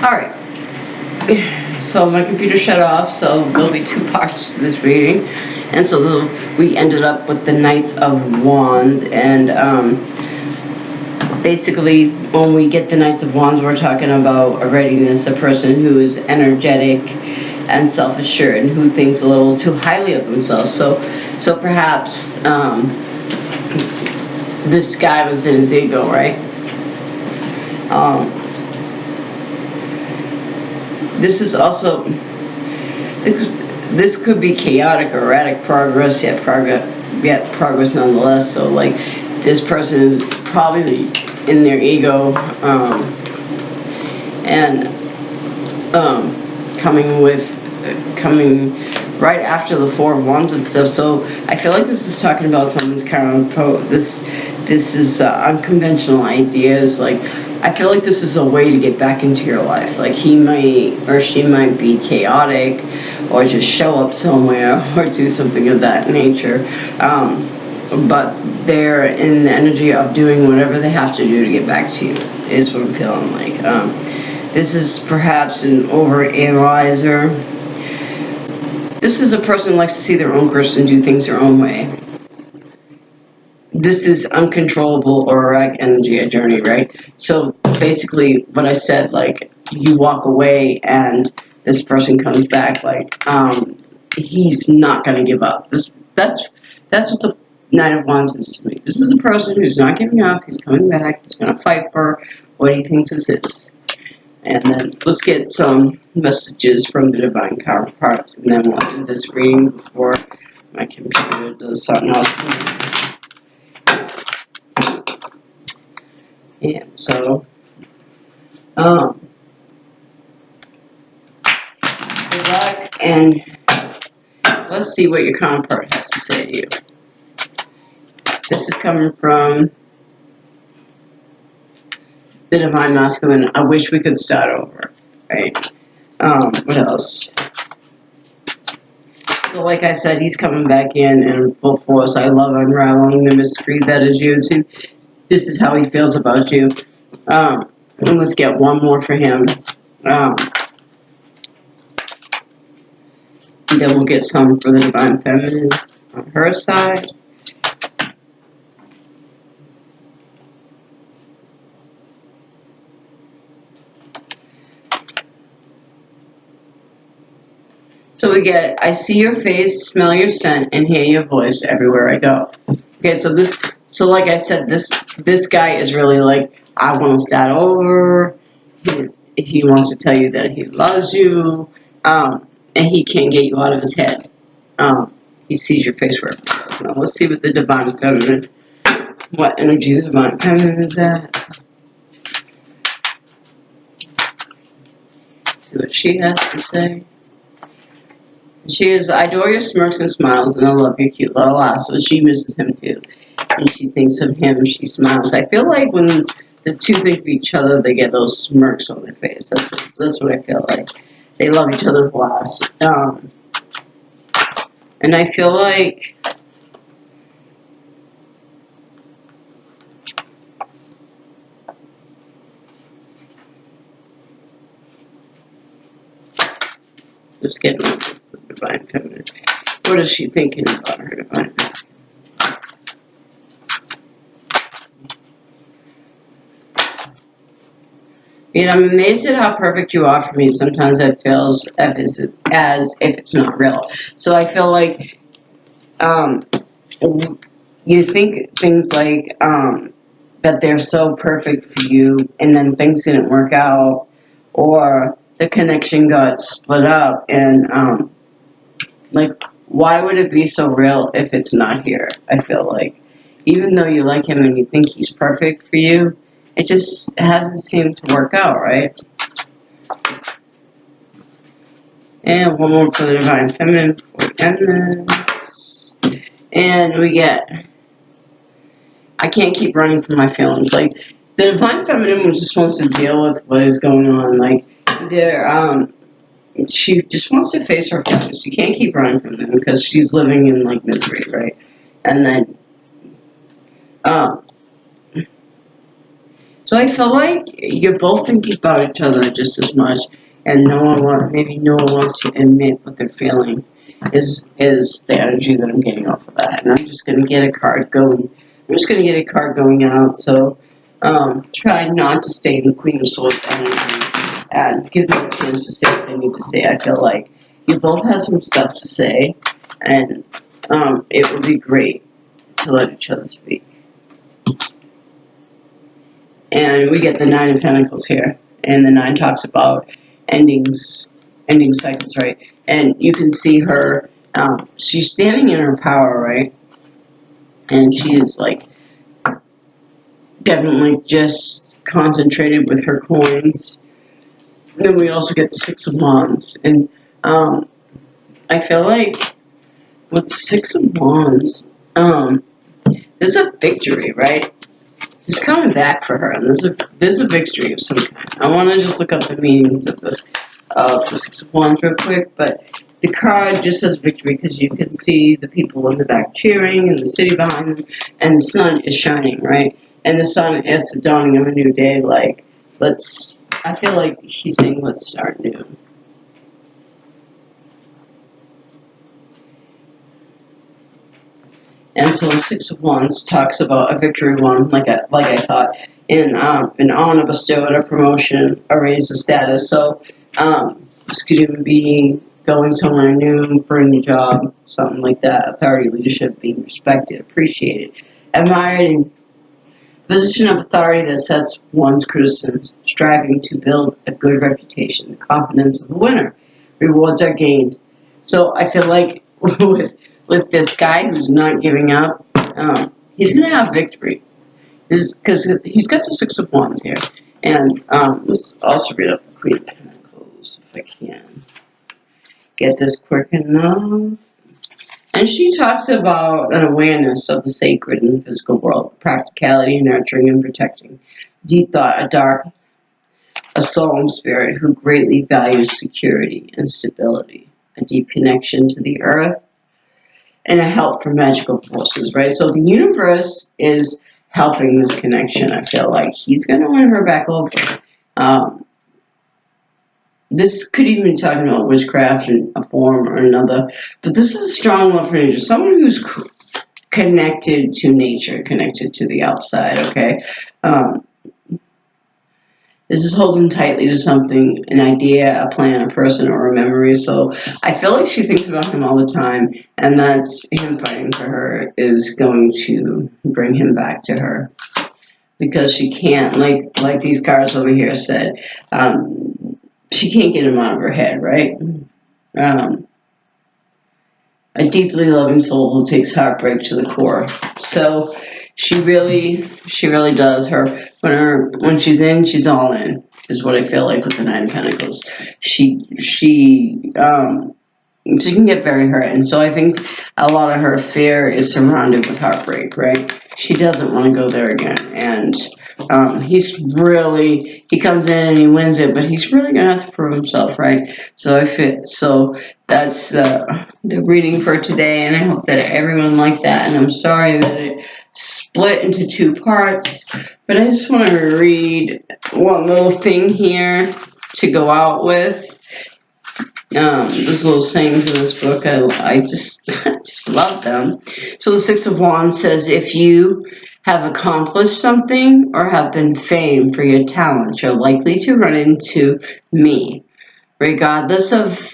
Alright, so my computer shut off, so there'll be two parts to this reading. And so we ended up with the Knights of Wands, and basically when we get the Knights of Wands, we're talking about a readiness, a person who is energetic and self-assured and who thinks a little too highly of themselves. So perhaps this guy was in his ego, right? This is also, this could be chaotic or erratic progress, yet progress nonetheless. So like, this person is probably in their ego, and coming right after the Four of Wands and stuff. So I feel like this is talking about someone's kind of this is unconventional ideas. Like, I feel like this is a way to get back into your life. Like, he might or she might be chaotic, or just show up somewhere, or do something of that nature. But they're in the energy of doing whatever they have to do to get back to you, is what I'm feeling like. This is perhaps an overanalyzer. This is a person who likes to see their own course and do things their own way. This is uncontrollable or erratic energy, a journey, right? So basically what I said, like, you walk away and this person comes back, like, he's not going to give up. That's what the Knight of Wands is to me. This is a person who's not giving up. He's coming back. He's going to fight for what he thinks this is. And then let's get some messages from the divine counterparts, and then we'll do this reading before my computer does something else to me. And so, good luck, and let's see what your counterpart has to say to you. This is coming from the divine masculine. I wish we could start over, right? What else? So like I said, he's coming back in full force. I love unraveling the mystery that is you. See, this is how he feels about you. And let's get one more for him. And then we'll get some for the divine feminine on her side. So we get, I see your face, smell your scent, and hear your voice everywhere I go. Okay, so like I said, this guy is really like, I want to start over. He wants to tell you that he loves you, and he can't get you out of his head. He sees your face wherever he goes. Now let's see what the divine feminine, what energy the divine feminine is at. See what she has to say. She is, I adore your smirks and smiles, and I love your cute little laugh. So she misses him too. And she thinks of him, she smiles. I feel like when the two think of each other, they get those smirks on their face. That's what I feel like. They love each other's laughs. And I feel like let's get the divine feminine. What is she thinking about her divine feminine? And I'm amazed at how perfect you are for me. Sometimes it feels as if it's not real. So I feel like you think things like that they're so perfect for you, and then things didn't work out, or the connection got split up, and like, why would it be so real if it's not here? I feel like, even though you like him and you think he's perfect for you, it just hasn't seemed to work out, right? And one more for the divine feminine before we end this. And we get, I can't keep running from my feelings. Like, the divine feminine just wants to deal with what is going on. Like, she just wants to face her feelings. She can't keep running from them because she's living in, like, misery, right? And then, So I feel like you're both thinking about each other just as much, and maybe no one wants to admit what they're feeling. Is the energy that I'm getting off of that, and I'm just gonna get a card going. I'm just gonna get a card going out. So try not to stay in the Queen of Swords energy, and give them a chance to say what they need to say. I feel like you both have some stuff to say, and it would be great to let each other speak. And we get the Nine of Pentacles here, and the Nine talks about endings, ending cycles, right? And you can see her, she's standing in her power, right? And she is like definitely just concentrated with her coins. Then we also get the Six of Wands, and I feel like with the Six of Wands, there's a victory, right? It's coming back for her, and there's a victory of some kind. I want to just look up the meanings of this, of the Six of Wands real quick, but the card just says victory because you can see the people in the back cheering and the city behind them, and the sun is shining, right? And the sun is the dawning of a new day. Like, I feel like he's saying, let's start new. And so the Six of Wands talks about a victory won, like I thought, in an honor bestowed, a promotion, a raise of status. So this could even be going somewhere new for a new job, something like that. Authority, leadership, being respected, appreciated, admired, and position of authority that sets one's criticisms, striving to build a good reputation, the confidence of a winner. Rewards are gained. So I feel like with this guy who's not giving up, he's going to have victory. Because he's got the Six of Wands here. And let's also read up the Queen of Pentacles, if I can get this quick enough. And she talks about an awareness of the sacred in the physical world, practicality, nurturing, and protecting. Deep thought, a solemn spirit who greatly values security and stability, a deep connection to the earth, and a help from magical forces, right? So the universe is helping this connection. I feel like he's going to win her back over. This could even be talking about witchcraft in a form or another, but this is a strong love for nature. Someone who's connected to nature, connected to the outside, okay? This is holding tightly to something, an idea, a plan, a person, or a memory. So I feel like she thinks about him all the time, and that's him fighting for her is going to bring him back to her. Because she can't, like these cards over here said, she can't get him out of her head, right? A deeply loving soul who takes heartbreak to the core. So she really does. When she's in, she's all in. Is what I feel like with the Nine of Pentacles. She can get very hurt, and so I think a lot of her fear is surrounded with heartbreak, right? She doesn't want to go there again, and he comes in and he wins it, but he's really gonna have to prove himself, right? So that's the reading for today, and I hope that everyone liked that, and I'm sorry that it split into two parts, but I just want to read one little thing here to go out with. There's little sayings in this book. I just just love them. So the Six of Wands says, if you have accomplished something or have been famed for your talents, you're likely to run into me. Regardless of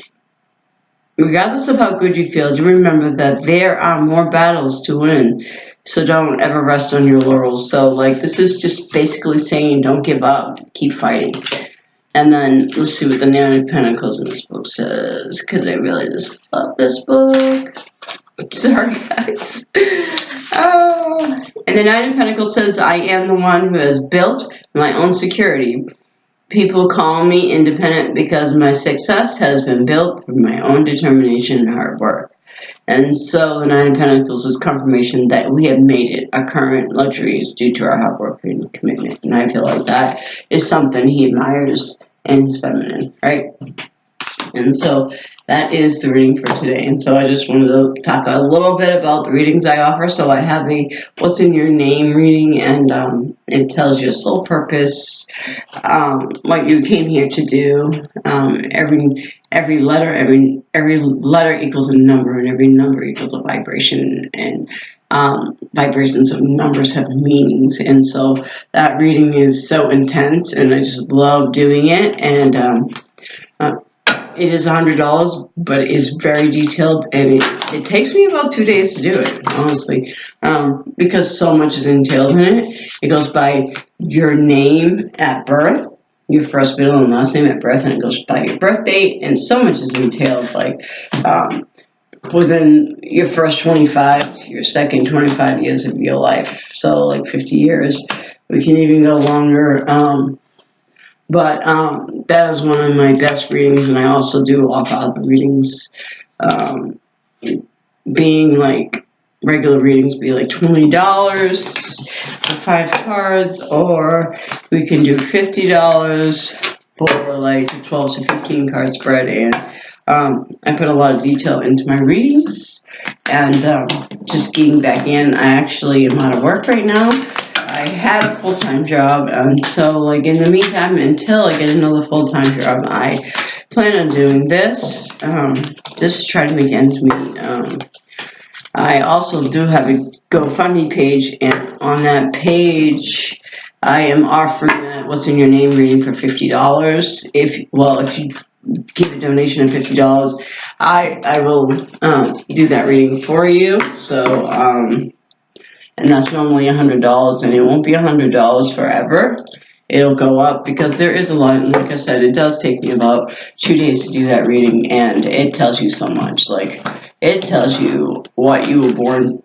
how good you feel, you remember that there are more battles to win. So don't ever rest on your laurels. So this is just basically saying don't give up. Keep fighting. And then let's see what the Nine of Pentacles in this book says, because I really just love this book. Sorry, guys. Oh. And the Nine of Pentacles says, I am the one who has built my own security. People call me independent because my success has been built through my own determination and hard work. And so the Nine of Pentacles is confirmation that we have made it. Our current luxuries due to our hard work and commitment. And I feel like that is something he admires in his feminine, right? And so that is the reading for today. And so I just wanted to talk a little bit about the readings I offer. So I have a What's in Your Name reading, and it tells your soul purpose, what you came here to do. Every letter equals a number, and every number equals a vibration, and vibrations of numbers have meanings. And so that reading is so intense, and I just love doing it. And it is $100, but it is very detailed, and it takes me about 2 days to do it, honestly, because so much is entailed in it. It goes by your name at birth, your first, middle, and last name at birth, and it goes by your birth date, and so much is entailed, like within your first 25 to your second 25 years of your life, so like 50 years. We can even go longer. But that is one of my best readings, and I also do offer other readings, being like regular readings be like $20 for 5 cards, or we can do $50 for like a 12 to 15 card spread. And I put a lot of detail into my readings, and just getting back in. I actually am out of work right now. I had a full-time job, and so like in the meantime, until I get another full-time job, I plan on doing this, just to try to make ends meet. I also do have a GoFundMe page, and on that page, I am offering that What's in Your Name reading for $50. If you give a donation of $50, I will do that reading for you. So and that's normally $100, and it won't be $100 forever. It'll go up because there is a lot. And like I said, it does take me about 2 days to do that reading, and it tells you so much. Like, it tells you what you were born,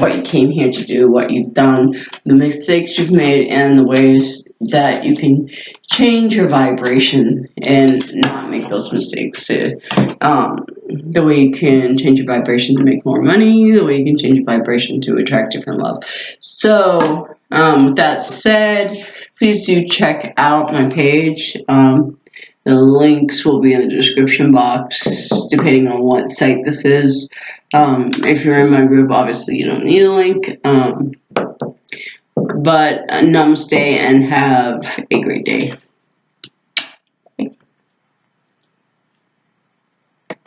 what you came here to do, what you've done, the mistakes you've made, and the ways that you can change your vibration and not make those mistakes. The way you can change your vibration to make more money, the way you can change your vibration to attract different love. So, with that said, please do check out my page. The links will be in the description box, depending on what site this is. If you're in my group, obviously you don't need a link. But namaste and have a great day.